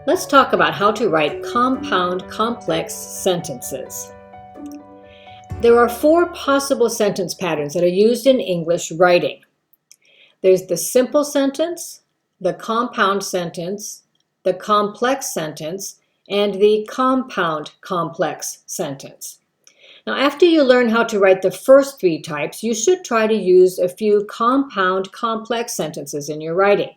Let's talk about how to write compound complex sentences. There are four possible sentence patterns that are used in English writing. There's the simple sentence, the compound sentence, the complex sentence, and the compound complex sentence. Now, after you learn how to write the first three types, you should try to use a few compound complex sentences in your writing.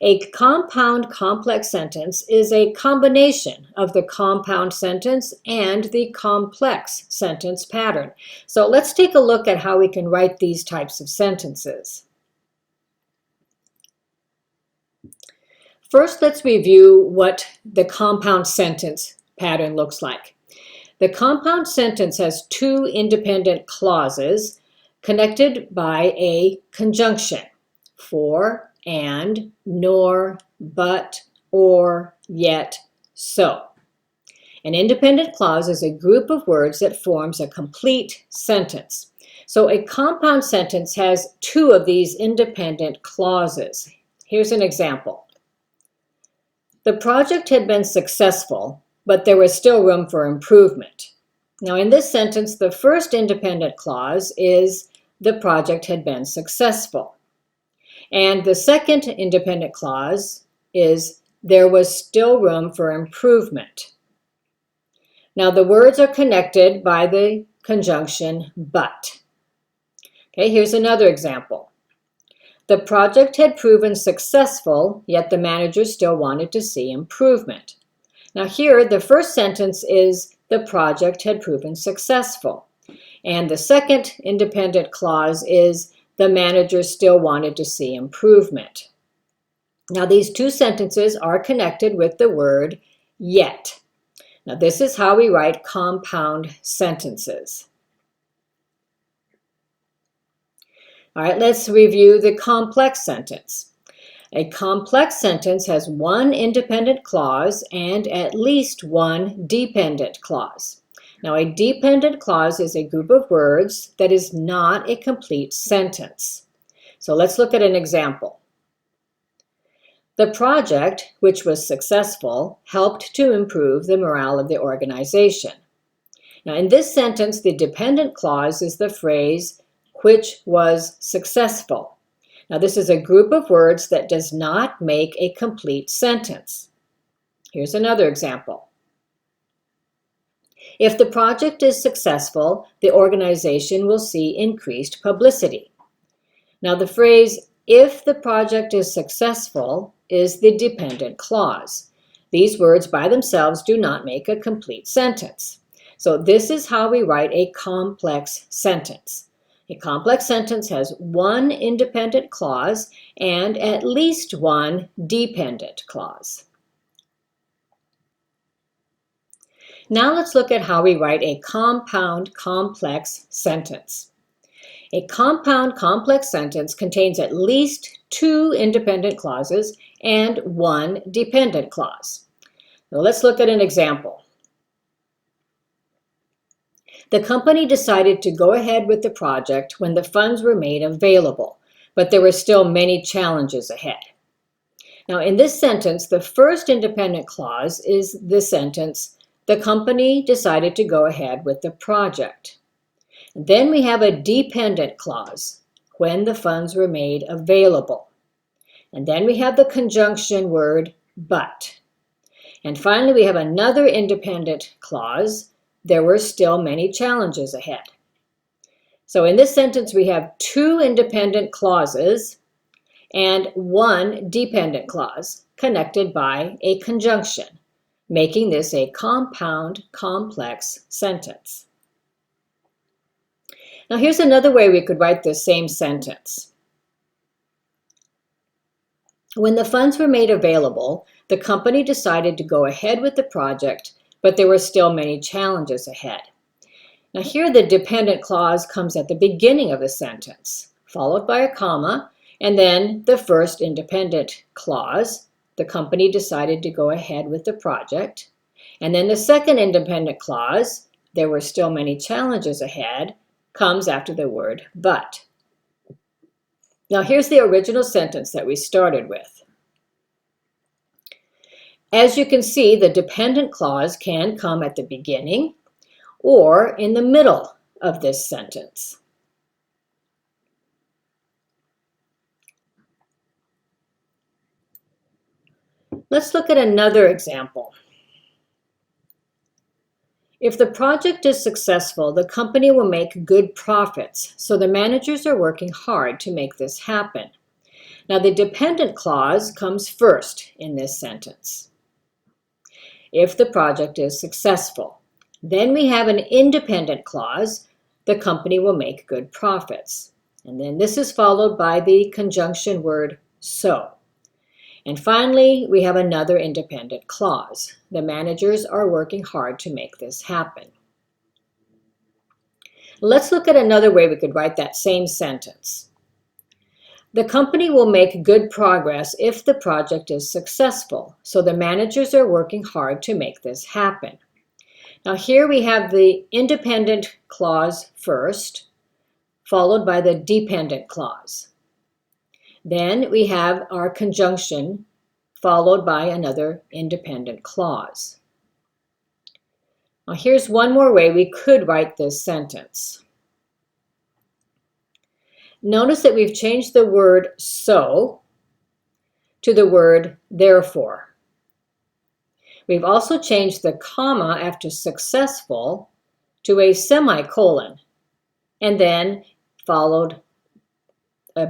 A compound complex sentence is a combination of the compound sentence and the complex sentence pattern. So let's take a look at how we can write these types of sentences. First, let's review what the compound sentence pattern looks like. The compound sentence has two independent clauses connected by a conjunction: for, and, nor, but, or, yet, so. An independent clause is a group of words that forms a complete sentence. So a compound sentence has two of these independent clauses. Here's an example. The project had been successful, but there was still room for improvement. Now, in this sentence, the first independent clause is the project had been successful. And the second independent clause is there was still room for improvement. Now, the words are connected by the conjunction but. Okay, here's another example. The project had proven successful, yet the manager still wanted to see improvement. Now here, the first sentence is the project had proven successful. And the second independent clause is the manager still wanted to see improvement. Now these two sentences are connected with the word yet. Now this is how we write compound sentences. All right, let's review the complex sentence. A complex sentence has one independent clause and at least one dependent clause. Now, a dependent clause is a group of words that is not a complete sentence. So let's look at an example. The project, which was successful, helped to improve the morale of the organization. Now, in this sentence, the dependent clause is the phrase, which was successful. Now, this is a group of words that does not make a complete sentence. Here's another example. If the project is successful, the organization will see increased publicity. Now, the phrase, if the project is successful, is the dependent clause. These words by themselves do not make a complete sentence. So this is how we write a complex sentence. A complex sentence has one independent clause and at least one dependent clause. Now let's look at how we write a compound complex sentence. A compound complex sentence contains at least two independent clauses and one dependent clause. Now let's look at an example. The company decided to go ahead with the project when the funds were made available, but there were still many challenges ahead. Now, in this sentence, the first independent clause is the sentence, the company decided to go ahead with the project. Then we have a dependent clause, when the funds were made available. And then we have the conjunction word, but. And finally, we have another independent clause, there were still many challenges ahead. So in this sentence, we have two independent clauses and one dependent clause connected by a conjunction, making this a compound complex sentence. Now here's another way we could write this same sentence. When the funds were made available, the company decided to go ahead with the project, but there were still many challenges ahead. Now here the dependent clause comes at the beginning of the sentence, followed by a comma, and then the first independent clause, the company decided to go ahead with the project, and then the second independent clause, there were still many challenges ahead, comes after the word but. Now here's the original sentence that we started with. As you can see, the dependent clause can come at the beginning or in the middle of this sentence. Let's look at another example. If the project is successful, the company will make good profits, so the managers are working hard to make this happen. Now, the dependent clause comes first in this sentence. If the project is successful, then we have an independent clause, the company will make good profits. And then this is followed by the conjunction word so. And finally, we have another independent clause. The managers are working hard to make this happen. Let's look at another way we could write that same sentence. The company will make good progress if the project is successful, so the managers are working hard to make this happen. Now here we have the independent clause first, followed by the dependent clause. Then we have our conjunction followed by another independent clause. Now here's one more way we could write this sentence. Notice that we've changed the word so to the word therefore. We've also changed the comma after successful to a semicolon, and then followed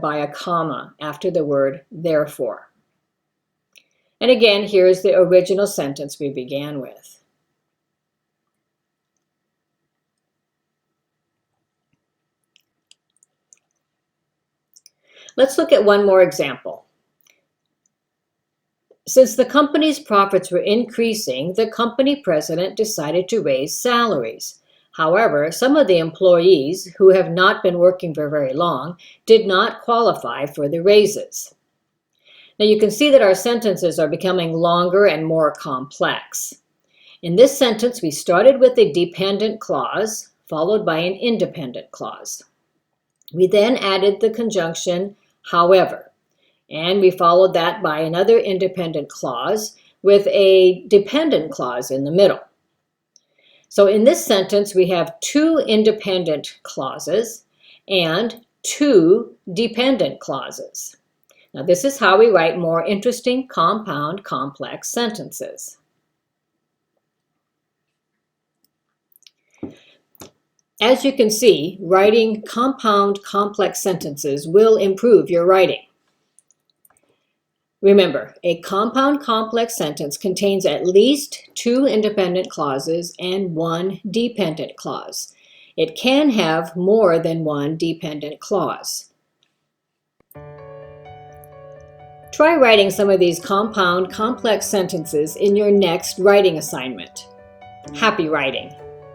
by a comma after the word therefore. And again, here's the original sentence we began with. Let's look at one more example. Since the company's profits were increasing, the company president decided to raise salaries. However, some of the employees who have not been working for very long did not qualify for the raises. Now you can see that our sentences are becoming longer and more complex. In this sentence, we started with a dependent clause, followed by an independent clause. We then added the conjunction however, and we followed that by another independent clause with a dependent clause in the middle. So in this sentence, we have two independent clauses and two dependent clauses. Now this is how we write more interesting, compound, complex sentences. As you can see, writing compound, complex sentences will improve your writing. Remember, a compound, complex sentence contains at least two independent clauses and one dependent clause. It can have more than one dependent clause. Try writing some of these compound, complex sentences in your next writing assignment. Happy writing!